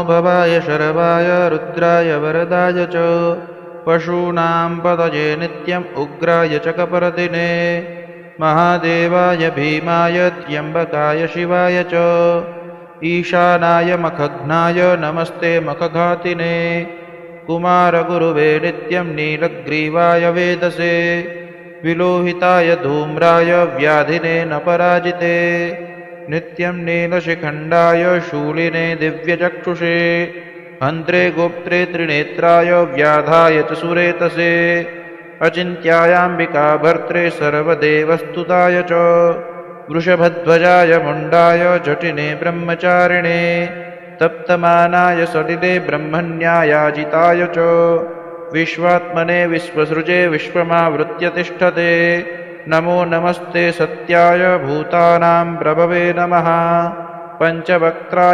भवाय शर्वाय रुद्राय वरदाय च पशूनां पतये नित्यम् उग्राय च कपर्दिने महादेवाय भीमाय त्र्यम्बकाय शिवाय च ईशानाय मखघ्नाय नमस्ते मखघातिने कुमारगुरुवे नित्यं नीलग्रीवाय वेदसे विलोहिताय धूम्राय व्याधिने न पराजिते नित्यं नीलशिखण्डाय शूलिने दिव्यचक्षुषे हन्त्रे गोप्त्रे त्रिनेत्राय व्याधाय च सुरेतसे अचिन्त्यायाम्बिका भर्त्रे सर्वदेवस्तुताय च वृषभध्वजाय मुण्डाय जटिने ब्रह्मचारिणे तप्तमानाय सलिले ब्रह्मण्यायाजिताय च विश्वात्मने विश्वसृजे विश्वमावृत्य तिष्ठते नमो नमस्ते सत्याय भूतानां प्रभवे नमः पंचवक्त्राय